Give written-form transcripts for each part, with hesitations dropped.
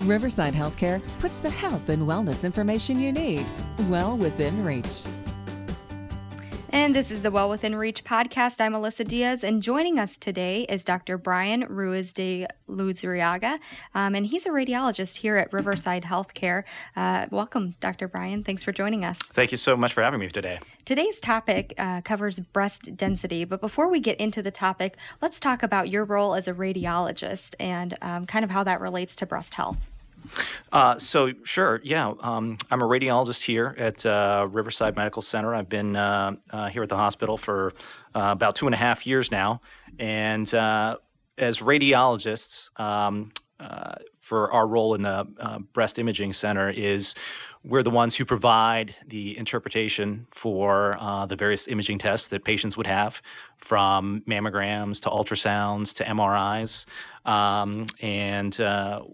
Riverside Healthcare puts the health and wellness information you need well within reach. And this is the Well Within Reach podcast. I'm Alyssa Diaz, and joining us today is Dr. Brian Ruiz de Luzuriaga, and he's a radiologist here at Riverside Healthcare. Welcome, Dr. Brian. Thanks for joining us. Thank you so much for having me today. Today's topic covers breast density, but before we get into the topic, let's talk about your role as a radiologist and kind of how that relates to breast health. Sure. Yeah. I'm a radiologist here at Riverside Medical Center. I've been here at the hospital for about 2.5 years now. And as radiologists, for our role in the breast imaging center is we're the ones who provide the interpretation for the various imaging tests that patients would have, from mammograms to ultrasounds to MRIs.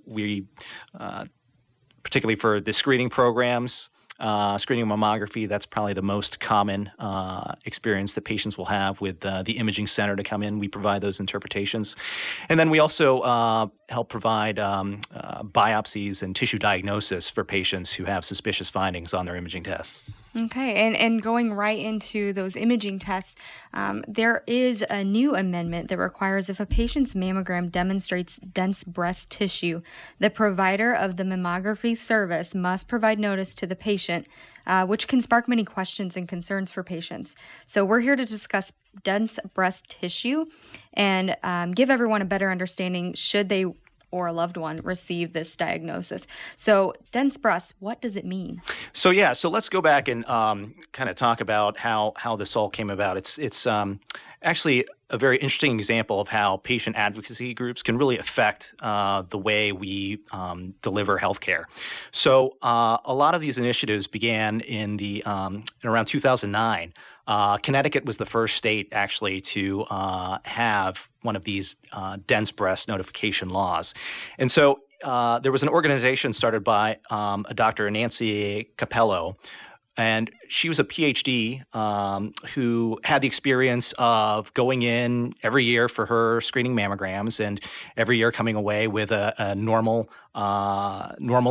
We particularly for the screening programs, screening mammography, that's probably the most common experience that patients will have with the imaging center to come in. We provide those interpretations. And then we also help provide biopsies and tissue diagnosis for patients who have suspicious findings on their imaging tests. Okay, and going right into those imaging tests, there is a new amendment that requires if a patient's mammogram demonstrates dense breast tissue, the provider of the mammography service must provide notice to the patient, which can spark many questions and concerns for patients. So we're here to discuss dense breast tissue and give everyone a better understanding should they or a loved one receive this diagnosis. So dense breast, what does it mean? So let's go back and kind of talk about how this all came about. It's actually a very interesting example of how patient advocacy groups can really affect the way we deliver healthcare. So a lot of these initiatives began in around 2009. Connecticut was the first state actually to have one of these dense breast notification laws. And so there was an organization started by a Dr. Nancy Capello, and she was a PhD who had the experience of going in every year for her screening mammograms and every year coming away with a normal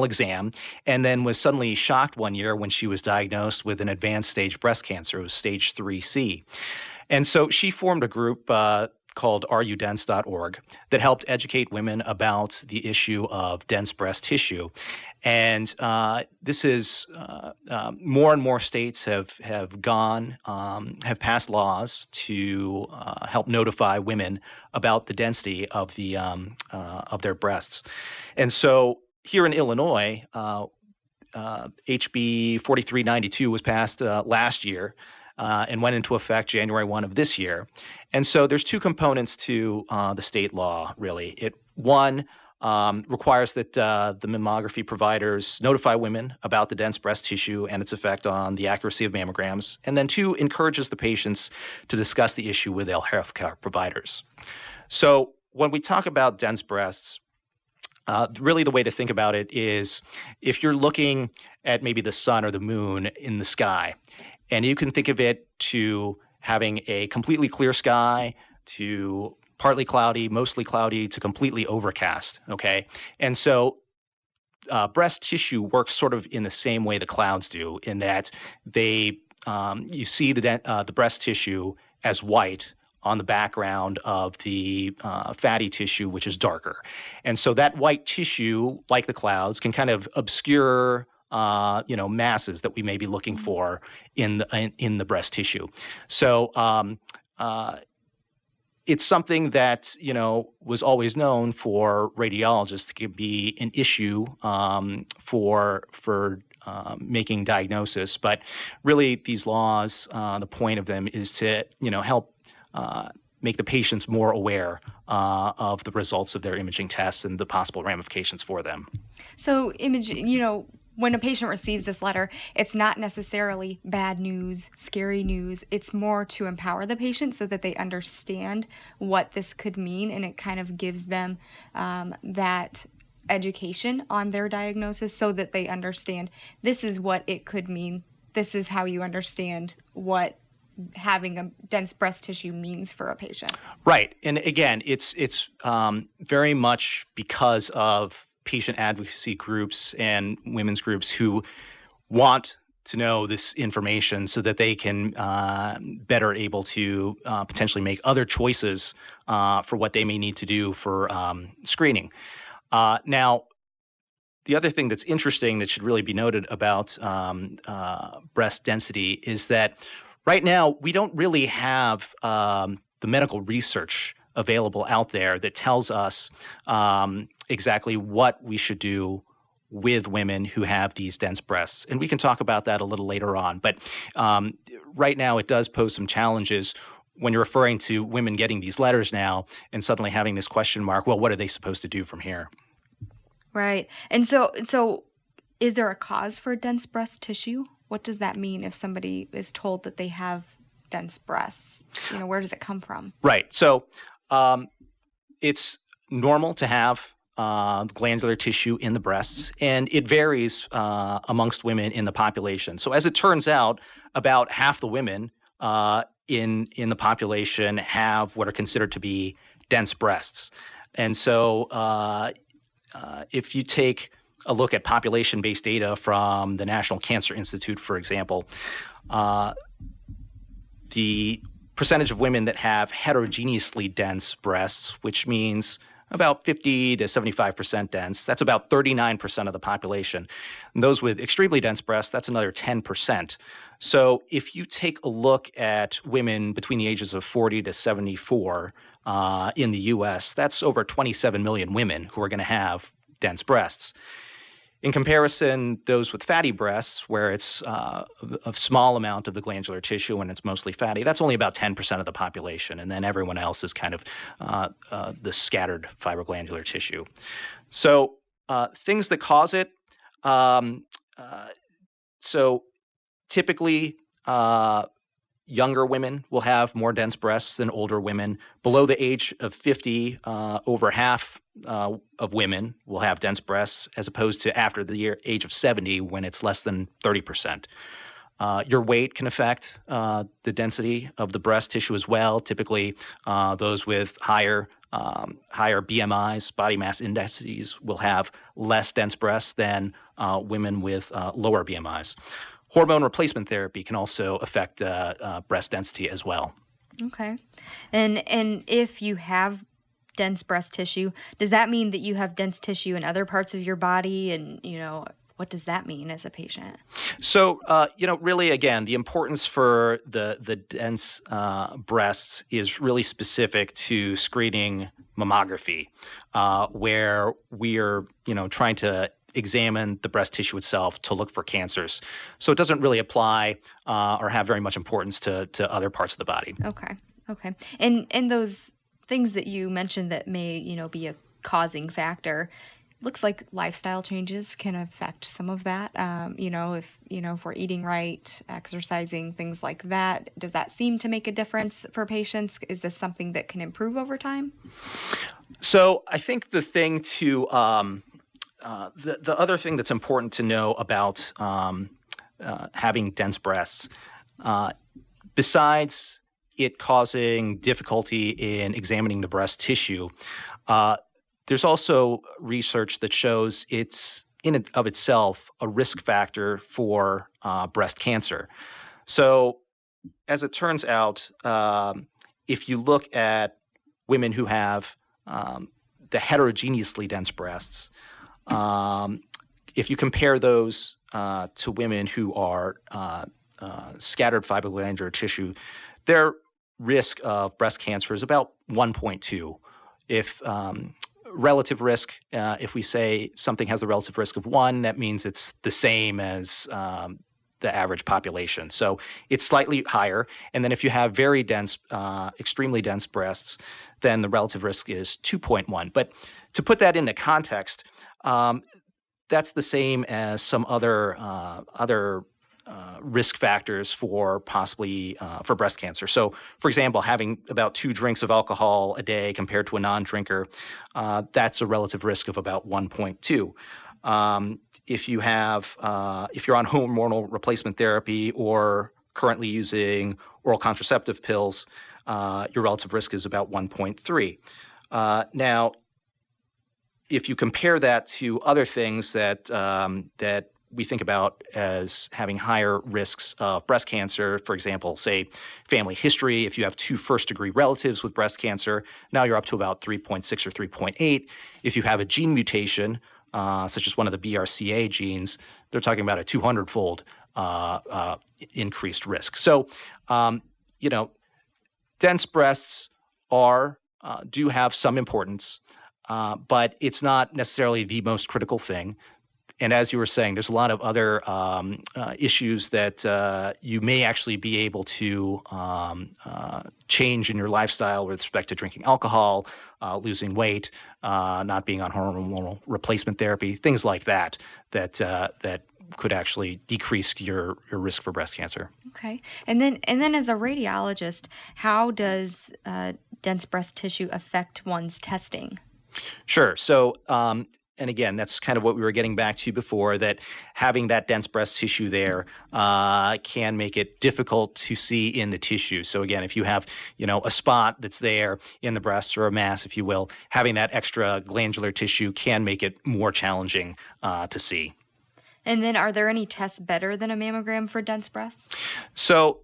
exam, and then was suddenly shocked one year when she was diagnosed with an advanced stage breast cancer. It was stage 3C. And so she formed a group called rudense.org that helped educate women about the issue of dense breast tissue. And this is more and more states have passed laws to help notify women about the density of of their breasts. And so here in Illinois, HB 4392 was passed last year. And went into effect January 1 of this year. And so there's two components to the state law, really. One requires that the mammography providers notify women about the dense breast tissue and its effect on the accuracy of mammograms. And then two, encourages the patients to discuss the issue with their healthcare providers. So when we talk about dense breasts, really the way to think about it is if you're looking at maybe the sun or the moon in the sky, and you can think of it to having a completely clear sky, to partly cloudy, mostly cloudy, to completely overcast, okay? And so breast tissue works sort of in the same way the clouds do, in that you see the breast tissue as white on the background of the fatty tissue, which is darker. And so that white tissue, like the clouds, can kind of obscure masses that we may be looking for in the breast tissue. So it's something that was always known for radiologists to be an issue for making diagnosis. But really, these laws, the point of them is to help make the patients more aware of the results of their imaging tests and the possible ramifications for them. So when a patient receives this letter, it's not necessarily bad news, scary news. It's more to empower the patient so that they understand what this could mean, and it kind of gives them that education on their diagnosis so that they understand this is what it could mean. This is how you understand what having a dense breast tissue means for a patient. Right. And again, it's very much because of patient advocacy groups and women's groups who want to know this information so that they can better able to potentially make other choices for what they may need to do for screening. Now, the other thing that's interesting that should really be noted about breast density is that right now we don't really have the medical research available out there that tells us exactly what we should do with women who have these dense breasts. And we can talk about that a little later on. But right now it does pose some challenges when you're referring to women getting these letters now and suddenly having this question mark, well, what are they supposed to do from here? Right. And so is there a cause for dense breast tissue? What does that mean if somebody is told that they have dense breasts? Where does it come from? Right. So it's normal to have glandular tissue in the breasts, and it varies amongst women in the population. So as it turns out, about half the women in the population have what are considered to be dense breasts. And so if you take a look at population-based data from the National Cancer Institute, for example, the percentage of women that have heterogeneously dense breasts, which means about 50 to 75% dense, that's about 39% of the population. And those with extremely dense breasts, that's another 10%. So if you take a look at women between the ages of 40 to 74 in the US, that's over 27 million women who are going to have dense breasts. In comparison, those with fatty breasts, where it's a small amount of the glandular tissue and it's mostly fatty, that's only about 10% of the population. And then everyone else is kind of the scattered fibroglandular tissue. So things that cause it, so typically younger women will have more dense breasts than older women. Below the age of 50, over half of women will have dense breasts, as opposed to after the age of 70, when it's less than 30%. Your weight can affect the density of the breast tissue as well. Typically, those with higher BMIs, body mass indices, will have less dense breasts than women with lower BMIs. Hormone replacement therapy can also affect breast density as well. Okay. And if you have dense breast tissue, does that mean that you have dense tissue in other parts of your body? And, what does that mean as a patient? So, really, again, the importance for the dense breasts is really specific to screening mammography, where we are, trying to examine the breast tissue itself to look for cancers. So it doesn't really apply or have very much importance to other parts of the body. Okay. And those things that you mentioned that may, be a causing factor, looks like lifestyle changes can affect some of that. If we're eating right, exercising, things like that, does that seem to make a difference for patients? Is this something that can improve over time? So I think the thing to the other thing that's important to know about having dense breasts, besides it causing difficulty in examining the breast tissue, there's also research that shows it's in and of itself a risk factor for breast cancer. So as it turns out, if you look at women who have the heterogeneously dense breasts, if you compare those to women who are scattered fibroglandular tissue, their risk of breast cancer is about 1.2. If relative risk, if we say something has a relative risk of 1, that means it's the same as the average population. So it's slightly higher. And then if you have very dense, extremely dense breasts, then the relative risk is 2.1. But to put that into context, that's the same as some other risk factors for possibly for breast cancer. So, for example, having about 2 drinks of alcohol a day compared to a non-drinker, that's a relative risk of about 1.2. If you're on hormonal replacement therapy or currently using oral contraceptive pills, your relative risk is about 1.3. Now, if you compare that to other things that we think about as having higher risks of breast cancer, for example, say family history. If you have 2 first-degree relatives with breast cancer, now you're up to about 3.6 or 3.8. If you have a gene mutation, such as one of the BRCA genes, they're talking about a 200-fold increased risk. So, dense breasts do have some importance, but it's not necessarily the most critical thing. And as you were saying, there's a lot of other issues that you may actually be able to change in your lifestyle with respect to drinking alcohol, losing weight, not being on hormonal replacement therapy, things like that could actually decrease your risk for breast cancer. Okay. And then as a radiologist, how does dense breast tissue affect one's testing? Sure. So, and again, that's kind of what we were getting back to before, that having that dense breast tissue there can make it difficult to see in the tissue. So again, if you have, a spot that's there in the breast, or a mass, if you will, having that extra glandular tissue can make it more challenging to see. And then are there any tests better than a mammogram for dense breasts? So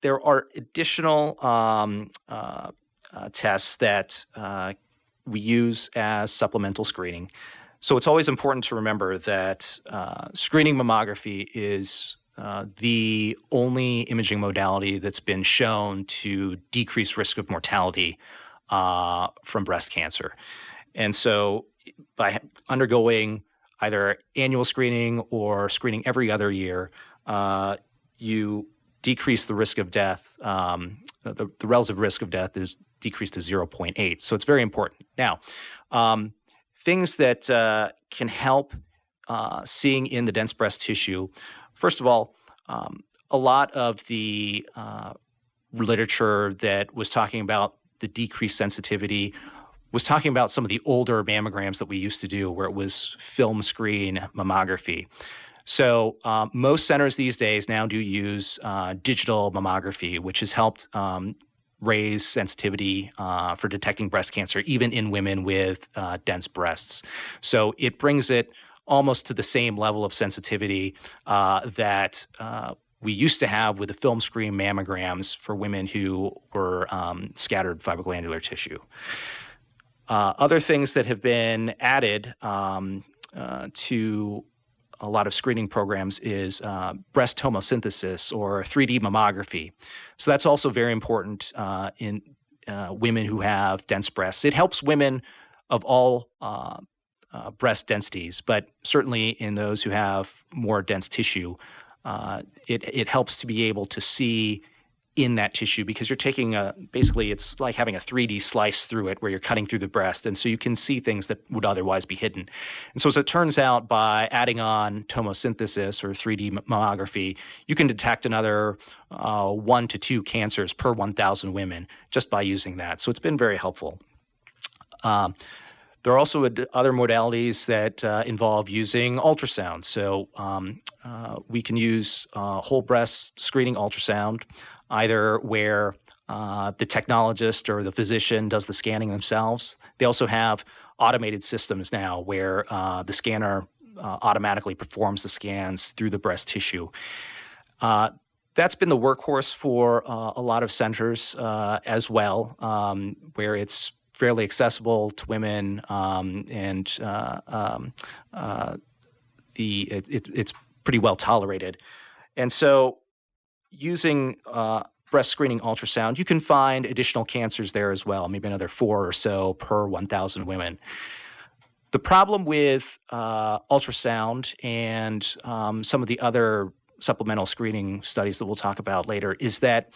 there are additional tests that we use as supplemental screening. So it's always important to remember that screening mammography is the only imaging modality that's been shown to decrease risk of mortality from breast cancer. And so by undergoing either annual screening or screening every other year, you decrease the risk of death. The relative risk of death is decreased to 0.8. So it's very important. Now, things that can help seeing in the dense breast tissue. First of all, a lot of the literature that was talking about the decreased sensitivity was talking about some of the older mammograms that we used to do, where it was film screen mammography. So most centers these days now do use digital mammography, which has helped raise sensitivity for detecting breast cancer, even in women with dense breasts. So it brings it almost to the same level of sensitivity that we used to have with the film screen mammograms for women who were scattered fibroglandular tissue. Other things that have been added to a lot of screening programs is breast tomosynthesis or 3D mammography. So that's also very important in women who have dense breasts. It helps women of all breast densities, but certainly in those who have more dense tissue, it helps to be able to see in that tissue, because you're taking basically it's like having a 3D slice through it where you're cutting through the breast. And so you can see things that would otherwise be hidden. And so as it turns out, by adding on tomosynthesis or 3D mammography, you can detect another 1 to 2 cancers per 1,000 women just by using that. So it's been very helpful. There are also other modalities that involve using ultrasound. So we can use whole breast screening ultrasound, either where the technologist or the physician does the scanning themselves. They also have automated systems now where the scanner automatically performs the scans through the breast tissue. That's been the workhorse for a lot of centers as well, where it's fairly accessible to women, and it's pretty well tolerated. And so using breast screening ultrasound, you can find additional cancers there as well, maybe another 4 or so per 1,000 women. The problem with ultrasound and some of the other supplemental screening studies that we'll talk about later is that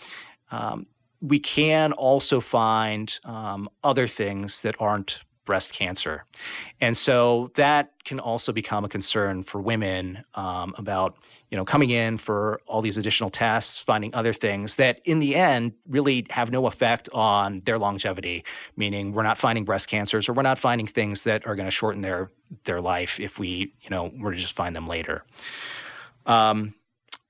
we can also find other things that aren't breast cancer. And so that can also become a concern for women about, coming in for all these additional tests, finding other things that in the end really have no effect on their longevity, meaning we're not finding breast cancers, or we're not finding things that are going to shorten their life if we, were to just find them later.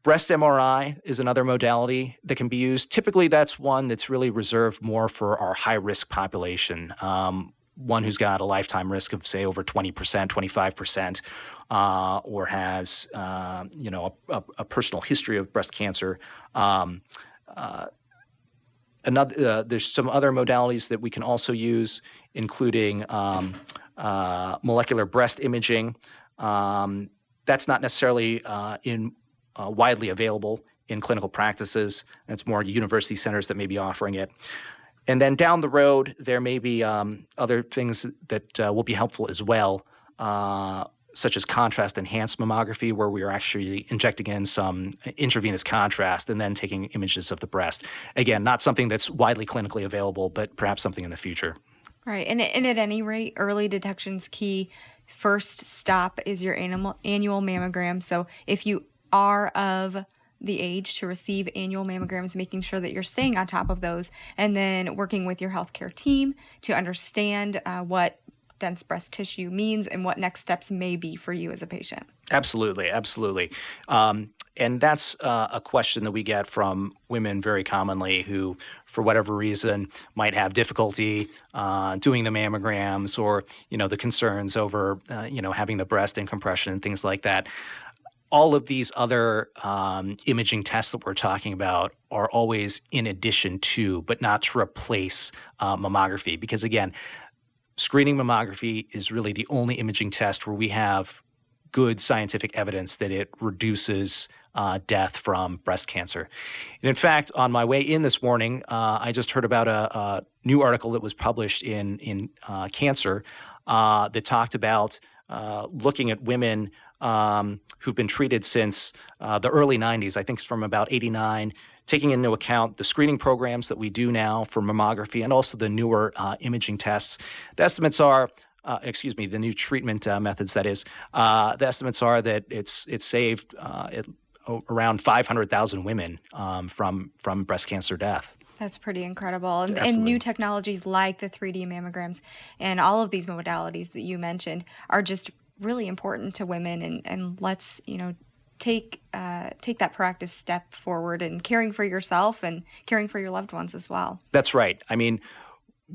Breast MRI is another modality that can be used. Typically, that's one that's really reserved more for our high-risk population. one who's got a lifetime risk of, say, over 20%, 25%, or has, a personal history of breast cancer. There's some other modalities that we can also use, including molecular breast imaging. That's not necessarily widely available in clinical practices. It's more university centers that may be offering it. And then down the road, there may be other things that will be helpful as well, such as contrast-enhanced mammography, where we are actually injecting in some intravenous contrast and then taking images of the breast. Again, not something that's widely clinically available, but perhaps something in the future. Right. And at any rate, early detection's key. First stop is your annual mammogram. So if you are of the age to receive annual mammograms, making sure that you're staying on top of those, and then working with your healthcare team to understand what dense breast tissue means and what next steps may be for you as a patient. Absolutely. And that's a question that we get from women very commonly who, for whatever reason, might have difficulty doing the mammograms, or, the concerns over, having the breast in compression and things like that. All of these other imaging tests that we're talking about are always in addition to, but not to replace mammography. Because again, screening mammography is really the only imaging test where we have good scientific evidence that it reduces death from breast cancer. And in fact, on my way in this morning, I just heard about a new article that was published in Cancer that talked about looking at women who've been treated since the early 90s, I think it's from about 89, taking into account the screening programs that we do now for mammography and also the newer imaging tests. The estimates are, the new treatment methods, that is, the estimates are that it's saved around 500,000 women from breast cancer death. That's pretty incredible. And new technologies like the 3D mammograms and all of these modalities that you mentioned are just really important to women. And let's, take that proactive step forward in caring for yourself and caring for your loved ones as well. That's right. I mean,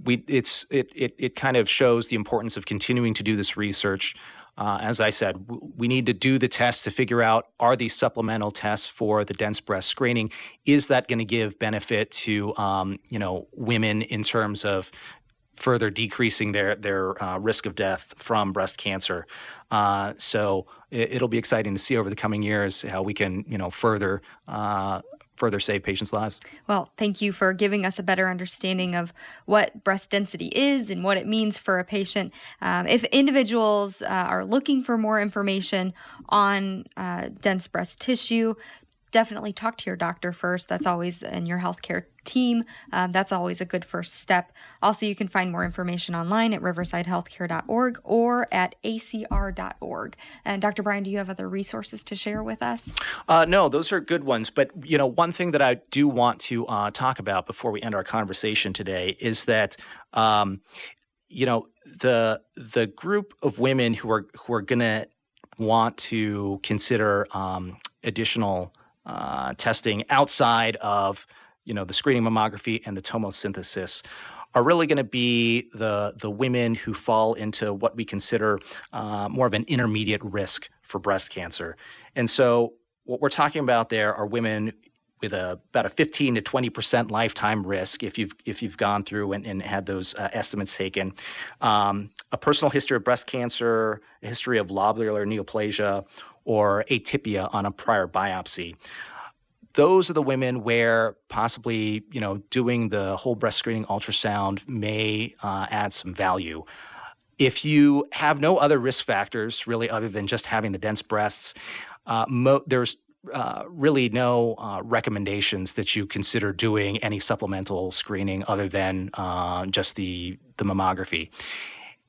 it kind of shows the importance of continuing to do this research. As I said, we need to do the tests to figure out, are these supplemental tests for the dense breast screening, is that going to give benefit to women in terms of further decreasing their risk of death from breast cancer. So it'll be exciting to see over the coming years how we can further save patients' lives. Well, thank you for giving us a better understanding of what breast density is and what it means for a patient. If individuals are looking for more information on dense breast tissue, definitely talk to your doctor first. That's always in your healthcare team. That's always a good first step. Also, you can find more information online at riversidehealthcare.org or at acr.org. And Dr. Brian, do you have other resources to share with us? No, those are good ones. But, one thing that I do want to talk about before we end our conversation today is that, the group of women who are going to want to consider additional testing outside of the screening mammography and the tomosynthesis are really going to be the women who fall into what we consider more of an intermediate risk for breast cancer. And so what we're talking about there are women with about a 15 to 20% lifetime risk if you've gone through and had those estimates taken, a personal history of breast cancer, a history of lobular neoplasia, or atypia on a prior biopsy. Those are the women where possibly, doing the whole breast screening ultrasound may add some value. If you have no other risk factors, really, other than just having the dense breasts, there's really no recommendations that you consider doing any supplemental screening other than just the mammography.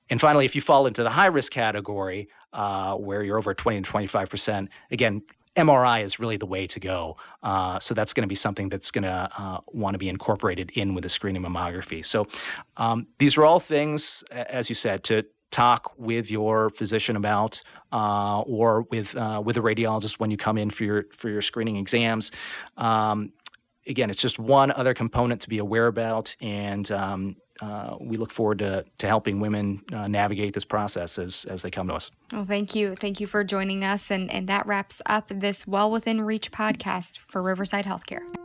And finally, if you fall into the high risk category, where you're over 20 to 25%, again, MRI is really the way to go. So that's going to be something that's going to want to be incorporated in with the screening mammography. So these are all things, as you said, to talk with your physician about, or with a radiologist when you come in for your screening exams. Again, it's just one other component to be aware about, and we look forward to helping women navigate this process as they come to us. Well, thank you. Thank you for joining us. And that wraps up this Well Within Reach podcast for Riverside Healthcare.